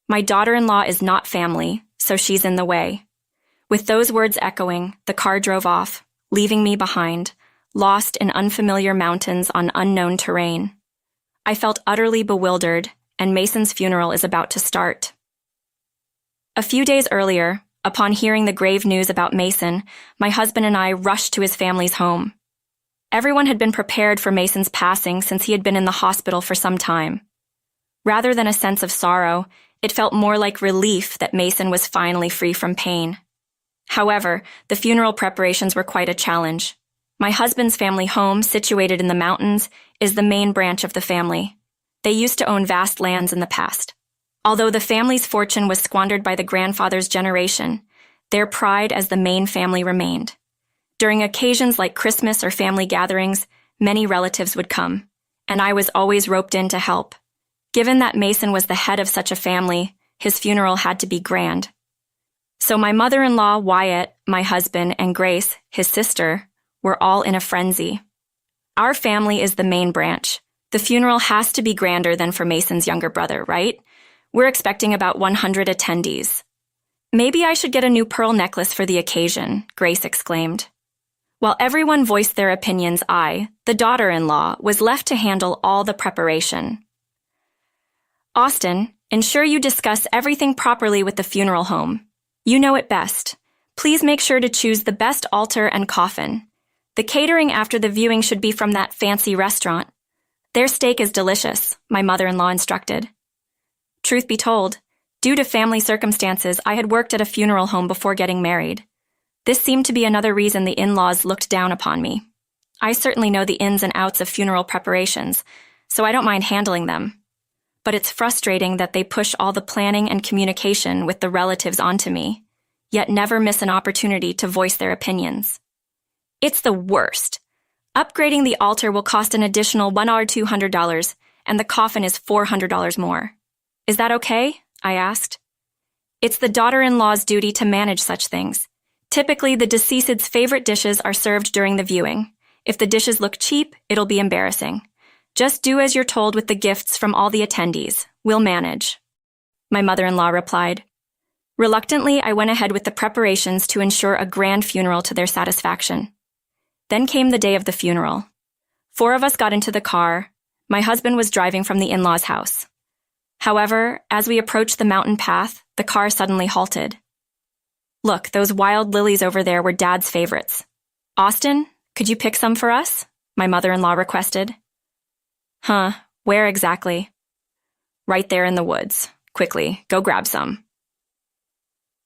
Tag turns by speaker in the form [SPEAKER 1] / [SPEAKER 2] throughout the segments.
[SPEAKER 1] My daughter-in-law is not family, so she's in the way. With those words echoing, the car drove off, leaving me behind, lost in unfamiliar mountains on unknown terrain. I felt utterly bewildered, and Mason's funeral is about to start. A few days earlier, upon hearing the grave news about Mason, my husband and I rushed to his family's home. Everyone had been prepared for Mason's passing since he had been in the hospital for some time. Rather than a sense of sorrow, it felt more like relief that Mason was finally free from pain. However, the funeral preparations were quite a challenge. My husband's family home, situated in the mountains, is the main branch of the family. They used to own vast lands in the past. Although the family's fortune was squandered by the grandfather's generation, their pride as the main family remained. During occasions like Christmas or family gatherings, many relatives would come, and I was always roped in to help. Given that Mason was the head of such a family, his funeral had to be grand. So my mother-in-law, Wyatt, my husband, and Grace, his sister, were all in a frenzy. Our family is the main branch. The funeral has to be grander than for Mason's younger brother, right? We're expecting about 100 attendees. Maybe I should get a new pearl necklace for the occasion, Grace exclaimed. While everyone voiced their opinions, I, the daughter-in-law, was left to handle all the preparation. Austin, ensure you discuss everything properly with the funeral home. You know it best. Please make sure to choose the best altar and coffin. The catering after the viewing should be from that fancy restaurant. Their steak is delicious, my mother-in-law instructed. Truth be told, due to family circumstances, I had worked at a funeral home before getting married. This seemed to be another reason the in-laws looked down upon me. I certainly know the ins and outs of funeral preparations, so I don't mind handling them. But it's frustrating that they push all the planning and communication with the relatives onto me, yet never miss an opportunity to voice their opinions. It's the worst. Upgrading the altar will cost an additional $200, and the coffin is $400 more. Is that okay? I asked. It's the daughter-in-law's duty to manage such things. Typically, the deceased's favorite dishes are served during the viewing. If the dishes look cheap, it'll be embarrassing. Just do as you're told with the gifts from all the attendees. We'll manage. My mother-in-law replied. Reluctantly, I went ahead with the preparations to ensure a grand funeral to their satisfaction. Then came the day of the funeral. 4 of us got into the car. My husband was driving from the in-laws' house. However, as we approached the mountain path, the car suddenly halted. Look, those wild lilies over there were Dad's favorites. Austin, could you pick some for us? My mother-in-law requested. Huh, where exactly? Right there in the woods. Quickly, go grab some.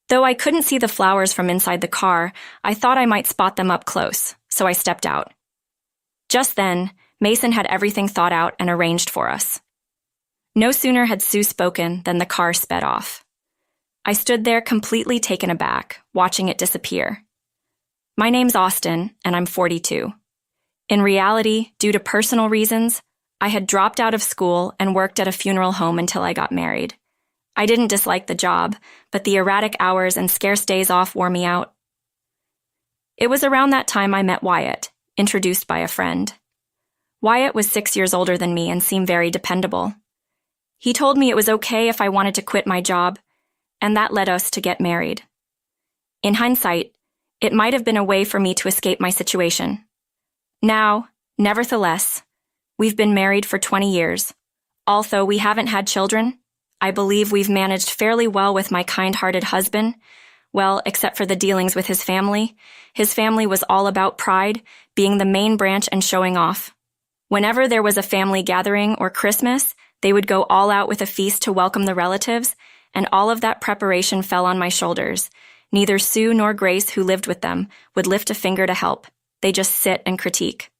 [SPEAKER 1] Though I couldn't see the flowers from inside the car, I thought I might spot them up close, so I stepped out. Just then, Mason had everything thought out and arranged for us. No sooner had Sue spoken than the car sped off. I stood there completely taken aback, watching it disappear. My name's Austin, and I'm 42. In reality, due to personal reasons, I had dropped out of school and worked at a funeral home until I got married. I didn't dislike the job, but the erratic hours and scarce days off wore me out. It was around that time I met Wyatt, introduced by a friend. Wyatt was 6 years older than me and seemed very dependable. He told me it was okay if I wanted to quit my job, and that led us to get married. In hindsight, it might have been a way for me to escape my situation. Now, nevertheless, we've been married for 20 years. Although we haven't had children, I believe we've managed fairly well with my kind-hearted husband. Well, except for the dealings with his family. His family was all about pride, being the main branch and showing off. Whenever there was a family gathering or Christmas, they would go all out with a feast to welcome the relatives, and all of that preparation fell on my shoulders. Neither Sue nor Grace, who lived with them, would lift a finger to help. They just sit and critique.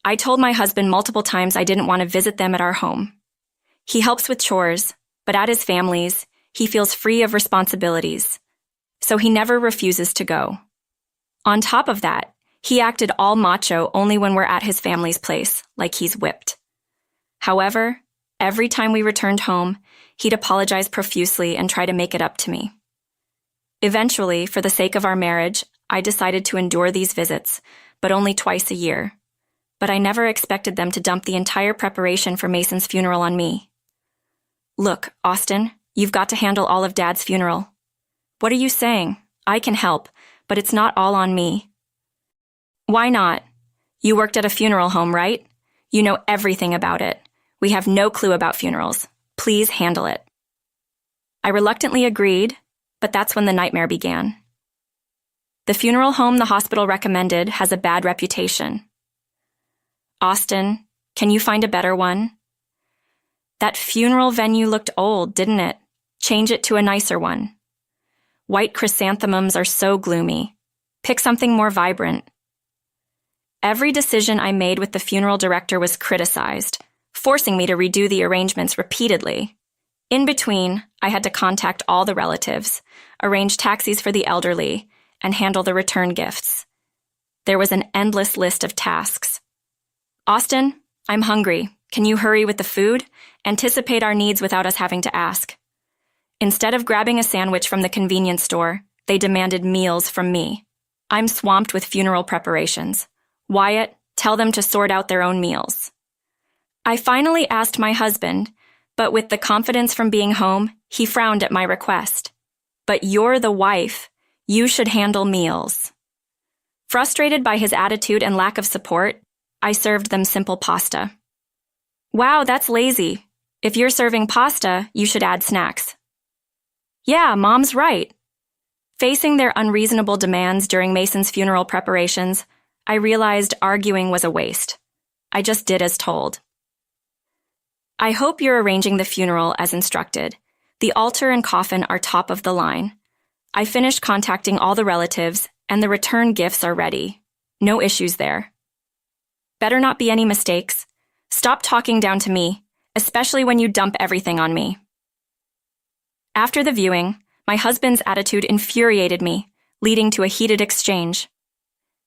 [SPEAKER 1] I told my husband multiple times I didn't want to visit them at our home. He helps with chores, but at his family's, he feels free of responsibilities, so he never refuses to go. On top of that, he acted all macho only when we're at his family's place, like he's whipped. However, every time we returned home, he'd apologize profusely and try to make it up to me. Eventually, for the sake of our marriage, I decided to endure these visits, but only twice a year. But I never expected them to dump the entire preparation for Mason's funeral on me. Look, Austin, You've got to handle all of Dad's funeral. What are you saying? I can help, but it's not all on me. Why not? You worked at a funeral home, right? You know everything about it. We have no clue about funerals. Please handle it. I reluctantly agreed, but that's when the nightmare began. The funeral home the hospital recommended has a bad reputation. Austin, can you find a better one? That funeral venue looked old, didn't it? Change it to a nicer one. White chrysanthemums are so gloomy. Pick something more vibrant. Every decision I made with the funeral director was criticized, forcing me to redo the arrangements repeatedly. In between, I had to contact all the relatives, arrange taxis for the elderly, and handle the return gifts. There was an endless list of tasks. Austin, I'm hungry. Can you hurry with the food? Anticipate our needs without us having to ask. Instead of grabbing a sandwich from the convenience store, they demanded meals from me. I'm swamped with funeral preparations. Wyatt, tell them to sort out their own meals. I finally asked my husband, but with the confidence from being home, he frowned at my request. But you're the wife. You should handle meals. Frustrated by his attitude and lack of support, I served them simple pasta. Wow, that's lazy. If you're serving pasta, you should add snacks. Yeah, Mom's right. Facing their unreasonable demands during Mason's funeral preparations, I realized arguing was a waste. I just did as told. I hope you're arranging the funeral as instructed. The altar and coffin are top of the line. I finished contacting all the relatives, and the return gifts are ready. No issues there. Better not be any mistakes. Stop talking down to me, especially when you dump everything on me. After the viewing, my husband's attitude infuriated me, leading to a heated exchange.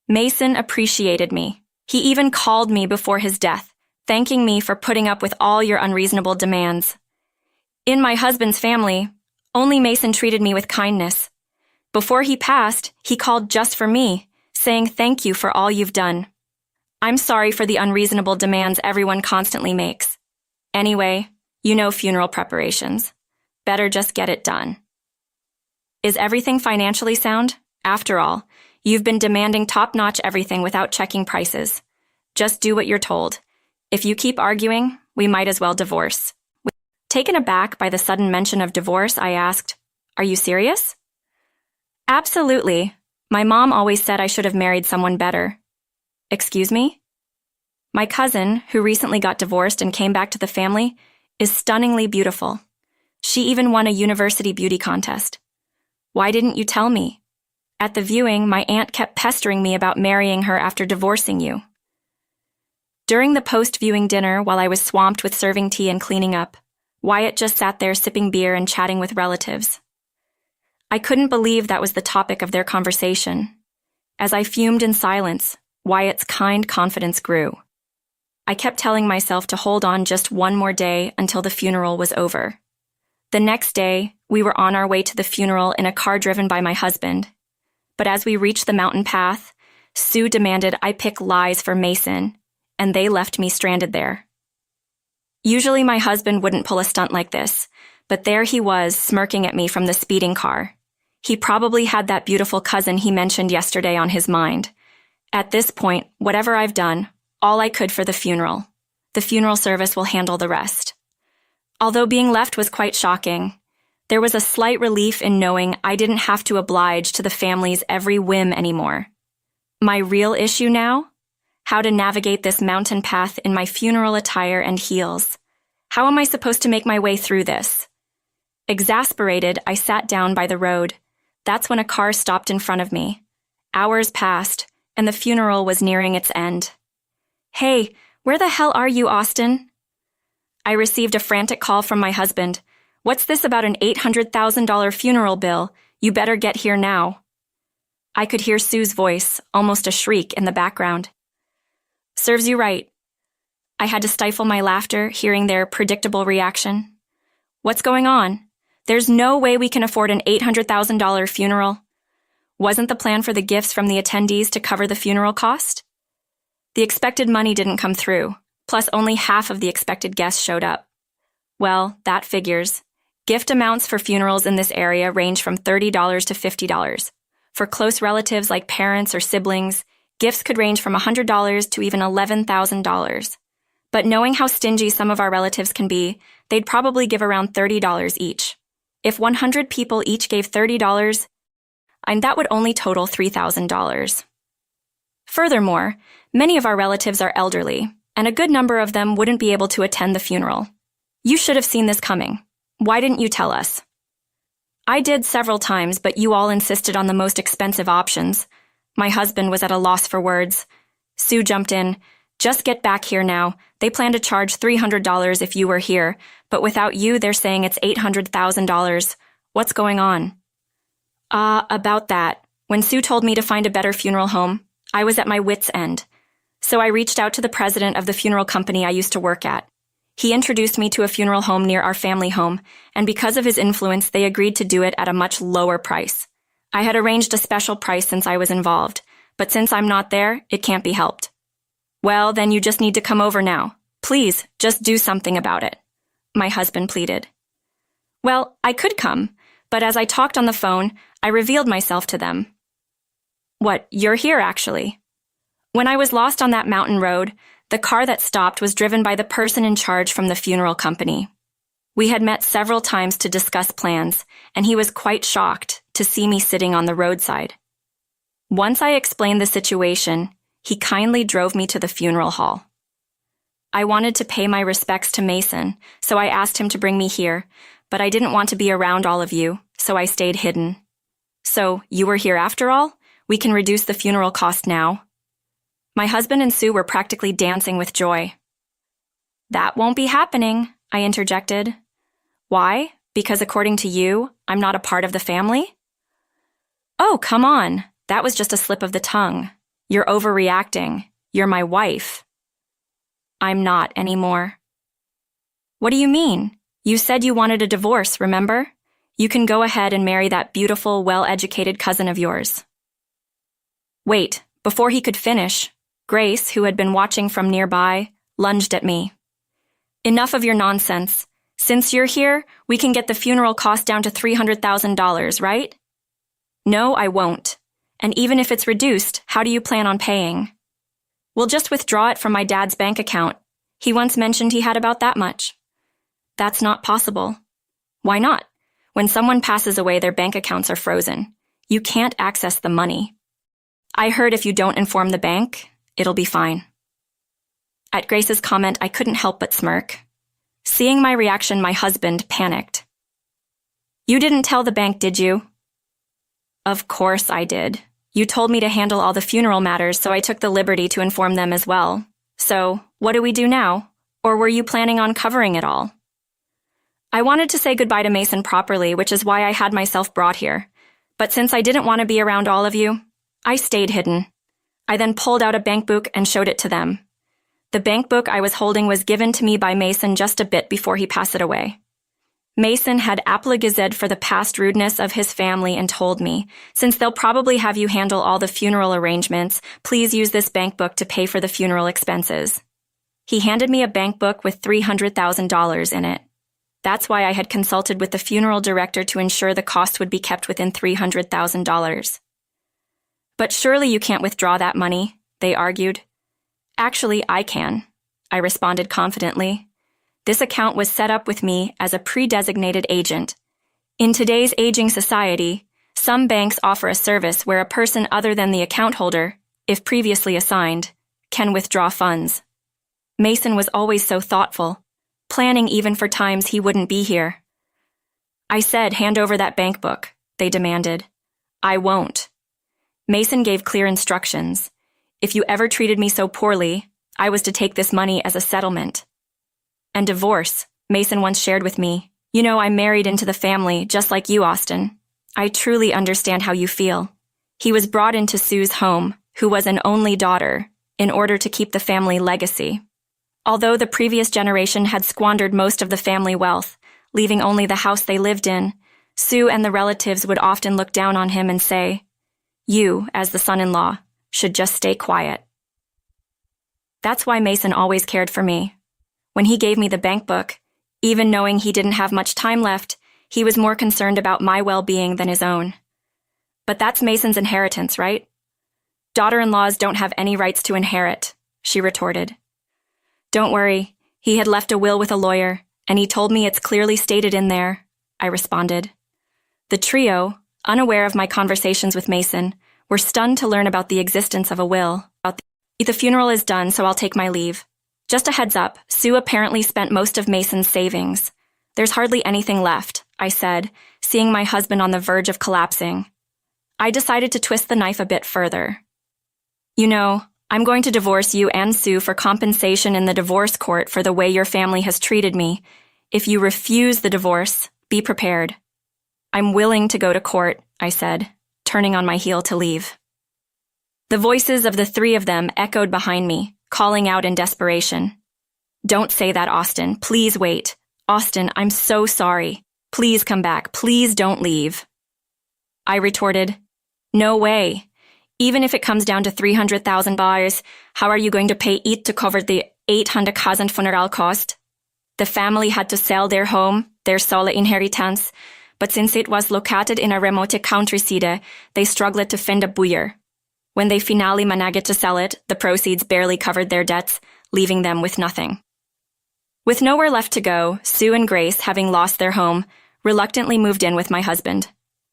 [SPEAKER 1] Mason appreciated me. He even called me before his death, thanking me for putting up with all your unreasonable demands. In my husband's family, only Mason treated me with kindness. Before he passed, he called just for me, saying thank you for all you've done. I'm sorry for the unreasonable demands everyone constantly makes. Anyway, you know funeral preparations. Better just get it done. Is everything financially sound? After all, you've been demanding top-notch everything without checking prices. Just do what you're told. If you keep arguing, we might as well divorce. Taken aback by the sudden mention of divorce, I asked, "Are you serious?" Absolutely. My mom always said I should have married someone better. Excuse me? My cousin, who recently got divorced and came back to the family, is stunningly beautiful. She even won a university beauty contest. Why didn't you tell me? At the viewing, my aunt kept pestering me about marrying her after divorcing you. During the post-viewing dinner, while I was swamped with serving tea and cleaning up, Wyatt just sat there sipping beer and chatting with relatives. I couldn't believe that was the topic of their conversation. As I fumed in silence, Wyatt's kind confidence grew. I kept telling myself to hold on just one more day until the funeral was over. The next day, we were on our way to the funeral in a car driven by my husband. But as we reached the mountain path, Sue demanded I pick lies for Mason, and they left me stranded there. Usually my husband wouldn't pull a stunt like this, but there he was smirking at me from the speeding car. He probably had that beautiful cousin he mentioned yesterday on his mind. At this point, whatever I've done, all I could for the funeral. The funeral service will handle the rest. Although being left was quite shocking, there was a slight relief in knowing I didn't have to oblige to the family's every whim anymore. My real issue now? How to navigate this mountain path in my funeral attire and heels. How am I supposed to make my way through this? Exasperated, I sat down by the road. That's when a car stopped in front of me. Hours passed, and the funeral was nearing its end. Hey, where the hell are you, Austin? I received a frantic call from my husband. What's this about an $800,000 funeral bill? You better get here now. I could hear Sue's voice, almost a shriek, in the background. Serves you right. I had to stifle my laughter, hearing their predictable reaction. What's going on? There's no way we can afford an $800,000 funeral. Wasn't the plan for the gifts from the attendees to cover the funeral cost? The expected money didn't come through, plus only half of the expected guests showed up. Well, that figures. Gift amounts for funerals in this area range from $30 to $50. For close relatives like parents or siblings, gifts could range from $100 to even $11,000. But knowing how stingy some of our relatives can be, they'd probably give around $30 each. If 100 people each gave $30, that would only total $3,000. Furthermore, many of our relatives are elderly, and a good number of them wouldn't be able to attend the funeral. You should have seen this coming. Why didn't you tell us? I did several times, but you all insisted on the most expensive options. My husband was at a loss for words. Sue jumped in. Just get back here now. They plan to charge $300 if you were here, but without you, they're saying it's $800,000. What's going on? About that. When Sue told me to find a better funeral home, I was at my wit's end. So I reached out to the president of the funeral company I used to work at. He introduced me to a funeral home near our family home, and because of his influence, they agreed to do it at a much lower price. I had arranged a special price since I was involved, but since I'm not there, it can't be helped. Well, then you just need to come over now. Please, just do something about it. My husband pleaded. Well, I could come, but as I talked on the phone, I revealed myself to them. What, you're here actually? When I was lost on that mountain road, the car that stopped was driven by the person in charge from the funeral company. We had met several times to discuss plans, and he was quite shocked to see me sitting on the roadside. Once I explained the situation, he kindly drove me to the funeral hall. I wanted to pay my respects to Mason, so I asked him to bring me here, but I didn't want to be around all of you, so I stayed hidden. So, you were here after all? We can reduce the funeral cost now. My husband and Sue were practically dancing with joy. That won't be happening, I interjected. Why? Because according to you, I'm not a part of the family? Oh, come on. That was just a slip of the tongue. You're overreacting. You're my wife. I'm not anymore. What do you mean? You said you wanted a divorce, remember? You can go ahead and marry that beautiful, well-educated cousin of yours. Wait, before he could finish, Grace, who had been watching from nearby, lunged at me. Enough of your nonsense. Since you're here, we can get the funeral cost down to $300,000, right? No, I won't. And even if it's reduced, how do you plan on paying? We'll just withdraw it from my dad's bank account. He once mentioned he had about that much. That's not possible. Why not? When someone passes away, their bank accounts are frozen. You can't access the money. I heard if you don't inform the bank, it'll be fine. At Grace's comment, I couldn't help but smirk. Seeing my reaction, my husband panicked. You didn't tell the bank, did you? Of course I did. You told me to handle all the funeral matters, so I took the liberty to inform them as well. So, what do we do now? Or were you planning on covering it all? I wanted to say goodbye to Mason properly, which is why I had myself brought here. But since I didn't want to be around all of you, I stayed hidden. I then pulled out a bank book and showed it to them. The bank book I was holding was given to me by Mason just a bit before he passed it away. Mason had apologized for the past rudeness of his family and told me, since they'll probably have you handle all the funeral arrangements, please use this bank book to pay for the funeral expenses. He handed me a bank book with $300,000 in it. That's why I had consulted with the funeral director to ensure the cost would be kept within $300,000. But surely you can't withdraw that money, they argued. Actually, I can, I responded confidently. This account was set up with me as a pre-designated agent. In today's aging society, some banks offer a service where a person other than the account holder, if previously assigned, can withdraw funds. Mason was always so thoughtful, planning even for times he wouldn't be here. I said, hand over that bank book, they demanded. I won't. Mason gave clear instructions. If you ever treated me so poorly, I was to take this money as a settlement. And divorce, Mason once shared with me. You know, I'm married into the family, just like you, Austin. I truly understand how you feel. He was brought into Sue's home, who was an only daughter, in order to keep the family legacy. Although the previous generation had squandered most of the family wealth, leaving only the house they lived in, Sue and the relatives would often look down on him and say, "You, as the son-in-law, should just stay quiet." That's why Mason always cared for me. When he gave me the bank book, even knowing he didn't have much time left, He was more concerned about my well-being than his own. But that's Mason's inheritance, right? Daughter-in-laws don't have any rights to inherit, she retorted. Don't worry, he had left a will with a lawyer, and he told me it's clearly stated in there, I responded. The trio, unaware of my conversations with Mason, were stunned to learn about the existence of a will. The funeral is done, so I'll take my leave. Just a heads up, Sue apparently spent most of Mason's savings. There's hardly anything left, I said, seeing my husband on the verge of collapsing. I decided to twist the knife a bit further. You know, I'm going to divorce you and Sue for compensation in the divorce court for the way your family has treated me. If you refuse the divorce, be prepared. I'm willing to go to court, I said, turning on my heel to leave. The voices of the three of them echoed behind me, calling out in desperation. Don't say that, Austin. Please wait. Austin, I'm so sorry. Please come back. Please don't leave. I retorted, No way. Even if it comes down to $300,000, how are you going to pay it to cover the $800,000 funeral cost? The family had to sell their home, their sole inheritance, but since it was located in a remote countryside, they struggled to find a buyer. When they finally managed to sell it, the proceeds barely covered their debts, leaving them with nothing. With nowhere left to go, Sue and Grace, having lost their home, reluctantly moved in with my husband.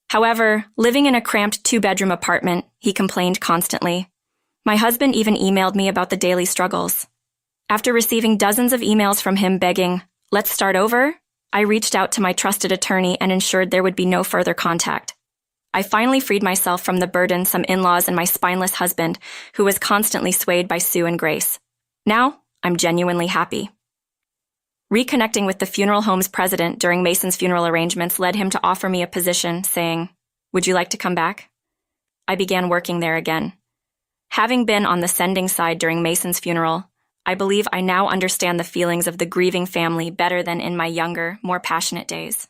[SPEAKER 1] However, living in a cramped 2-bedroom apartment, he complained constantly. My husband even emailed me about the daily struggles. After receiving dozens of emails from him begging, "Let's start over," I reached out to my trusted attorney and ensured there would be no further contact. I finally freed myself from the burden some in-laws and my spineless husband, who was constantly swayed by Sue and Grace. Now, I'm genuinely happy. Reconnecting with the funeral home's president during Mason's funeral arrangements led him to offer me a position, saying, "Would you like to come back?" I began working there again. Having been on the sending side during Mason's funeral, I believe I now understand the feelings of the grieving family better than in my younger, more passionate days.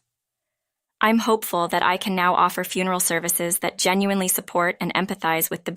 [SPEAKER 1] I'm hopeful that I can now offer funeral services that genuinely support and empathize with the